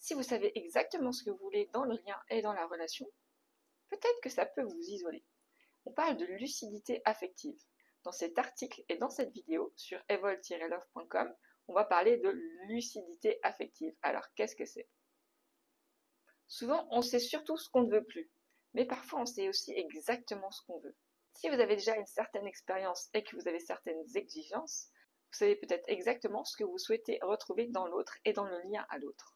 Si vous savez exactement ce que vous voulez dans le lien et dans la relation, peut-être que ça peut vous isoler. On parle de lucidité affective. Dans cet article et dans cette vidéo sur evol-love.com, on va parler de lucidité affective. Alors, qu'est-ce que c'est? Souvent, on sait surtout ce qu'on ne veut plus, mais parfois on sait aussi exactement ce qu'on veut. Si vous avez déjà une certaine expérience et que vous avez certaines exigences, vous savez peut-être exactement ce que vous souhaitez retrouver dans l'autre et dans le lien à l'autre.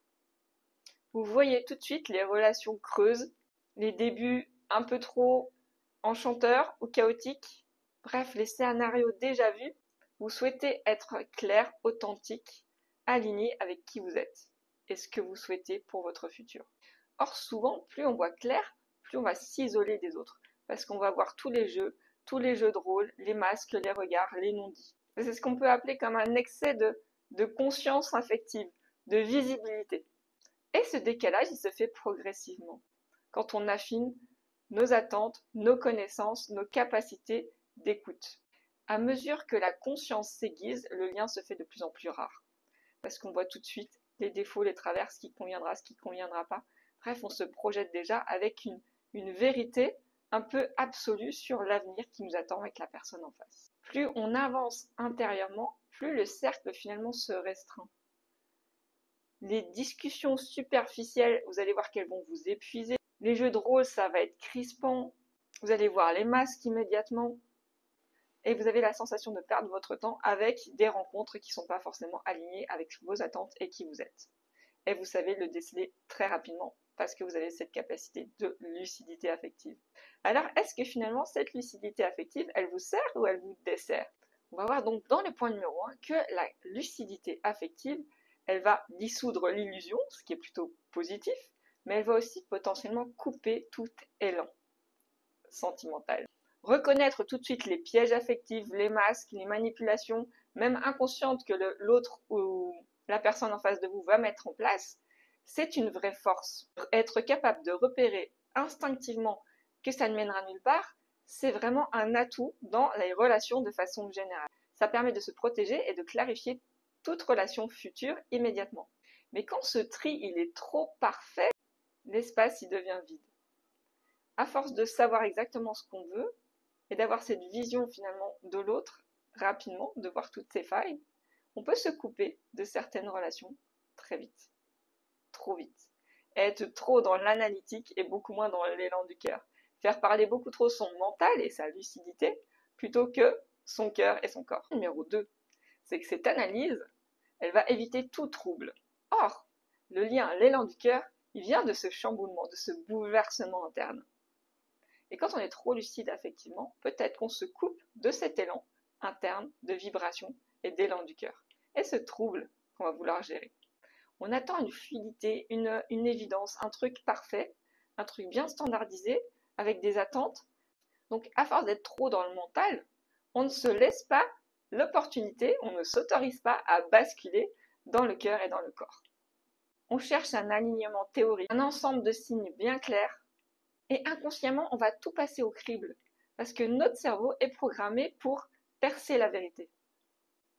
Vous voyez tout de suite les relations creuses, les débuts un peu trop enchanteurs ou chaotiques, bref, les scénarios déjà vus. Vous souhaitez être clair, authentique, aligné avec qui vous êtes et ce que vous souhaitez pour votre futur. Or, souvent, plus on voit clair, plus on va s'isoler des autres, parce qu'on va voir tous les jeux de rôle, les masques, les regards, les non-dits. C'est ce qu'on peut appeler comme un excès de conscience affective, de visibilité. Et ce décalage, il se fait progressivement, quand on affine nos attentes, nos connaissances, nos capacités d'écoute. À mesure que la conscience s'aiguise, le lien se fait de plus en plus rare, parce qu'on voit tout de suite les défauts, les travers, ce qui conviendra, ce qui ne conviendra pas. Bref, on se projette déjà avec une vérité un peu absolue sur l'avenir qui nous attend avec la personne en face. Plus on avance intérieurement, plus le cercle finalement se restreint. Les discussions superficielles, vous allez voir qu'elles vont vous épuiser. Les jeux de rôle, ça va être crispant. Vous allez voir les masques immédiatement. Et vous avez la sensation de perdre votre temps avec des rencontres qui ne sont pas forcément alignées avec vos attentes et qui vous êtes. Et vous savez le déceler très rapidement parce que vous avez cette capacité de lucidité affective. Alors, est-ce que finalement, cette lucidité affective, elle vous sert ou elle vous dessert? On va voir donc dans le point numéro 1 que la lucidité affective, elle va dissoudre l'illusion, ce qui est plutôt positif, mais elle va aussi potentiellement couper tout élan sentimental. Reconnaître tout de suite les pièges affectifs, les masques, les manipulations, même inconscientes que l'autre ou la personne en face de vous va mettre en place, c'est une vraie force. Être capable de repérer instinctivement que ça ne mènera nulle part, c'est vraiment un atout dans les relations de façon générale. Ça permet de se protéger et de clarifier toute relation future immédiatement. Mais quand ce tri il est trop parfait, l'espace il devient vide. À force de savoir exactement ce qu'on veut et d'avoir cette vision finalement de l'autre rapidement, de voir toutes ses failles, on peut se couper de certaines relations très vite, trop vite. Être trop dans l'analytique et beaucoup moins dans l'élan du cœur. Faire parler beaucoup trop son mental et sa lucidité plutôt que son cœur et son corps. Numéro 2, c'est que cette analyse, elle va éviter tout trouble. Or, le lien, l'élan du cœur, il vient de ce chamboulement, de ce bouleversement interne. Et quand on est trop lucide affectivement, peut-être qu'on se coupe de cet élan interne de vibration et d'élan du cœur. Et ce trouble qu'on va vouloir gérer. On attend une fluidité, une évidence, un truc parfait, un truc bien standardisé, avec des attentes. Donc à force d'être trop dans le mental, on ne se laisse pas l'opportunité, on ne s'autorise pas à basculer dans le cœur et dans le corps. On cherche un alignement théorique, un ensemble de signes bien clairs, et inconsciemment, on va tout passer au crible, parce que notre cerveau est programmé pour percer la vérité.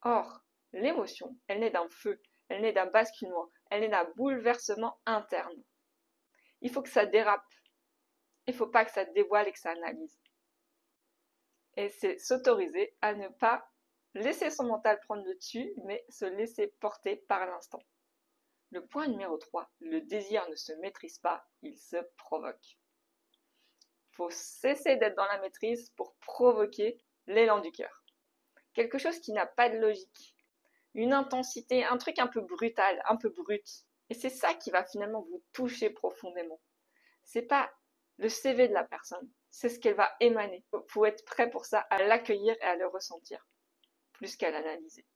Or, l'émotion, elle naît d'un feu, elle naît d'un basculement, elle naît d'un bouleversement interne. Il faut que ça dérape, il ne faut pas que ça dévoile et que ça analyse. Et c'est s'autoriser à ne pas laisser son mental prendre le dessus, mais se laisser porter par l'instant. Le point numéro 3, le désir ne se maîtrise pas, il se provoque. Il faut cesser d'être dans la maîtrise pour provoquer l'élan du cœur. Quelque chose qui n'a pas de logique, une intensité, un truc un peu brutal, un peu brut. Et c'est ça qui va finalement vous toucher profondément. C'est pas le CV de la personne, c'est ce qu'elle va émaner. Il faut être prêt pour ça, à l'accueillir et à le ressentir, plus qu'à l'analyser.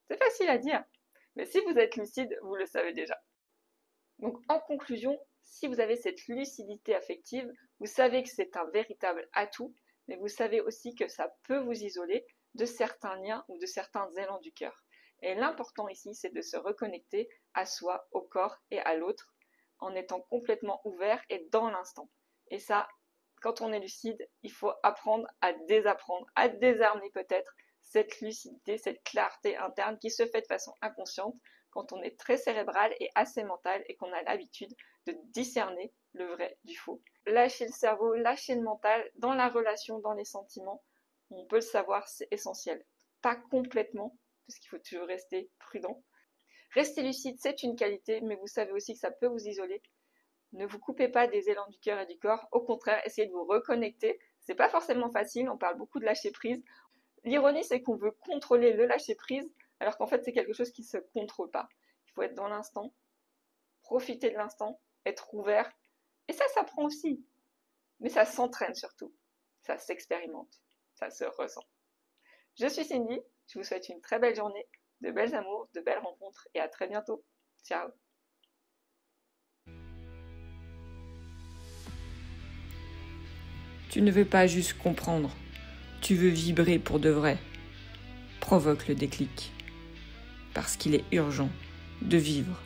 C'est facile à dire, mais si vous êtes lucide, vous le savez déjà. Donc en conclusion, si vous avez cette lucidité affective, vous savez que c'est un véritable atout, mais vous savez aussi que ça peut vous isoler de certains liens ou de certains élans du cœur. Et l'important ici, c'est de se reconnecter à soi, au corps et à l'autre, en étant complètement ouvert et dans l'instant. Et ça, quand on est lucide, il faut apprendre, à désarmer peut-être cette lucidité, cette clarté interne qui se fait de façon inconsciente quand on est très cérébral et assez mental et qu'on a l'habitude de discerner le vrai du faux. Lâcher le cerveau, lâcher le mental, dans la relation, dans les sentiments, on peut le savoir, c'est essentiel. Pas complètement, parce qu'il faut toujours rester prudent. Rester lucide, c'est une qualité, mais vous savez aussi que ça peut vous isoler. Ne vous coupez pas des élans du cœur et du corps, au contraire, essayez de vous reconnecter. C'est pas forcément facile, on parle beaucoup de lâcher prise. L'ironie, c'est qu'on veut contrôler le lâcher prise, alors qu'en fait, c'est quelque chose qui ne se contrôle pas. Il faut être dans l'instant, profiter de l'instant, être ouvert. Et ça s'apprend aussi. Mais ça s'entraîne surtout. Ça s'expérimente. Ça se ressent. Je suis Cindy, je vous souhaite une très belle journée, de belles amours, de belles rencontres et à très bientôt. Ciao. Tu ne veux pas juste comprendre, tu veux vibrer pour de vrai. Provoque le déclic, parce qu'il est urgent de vivre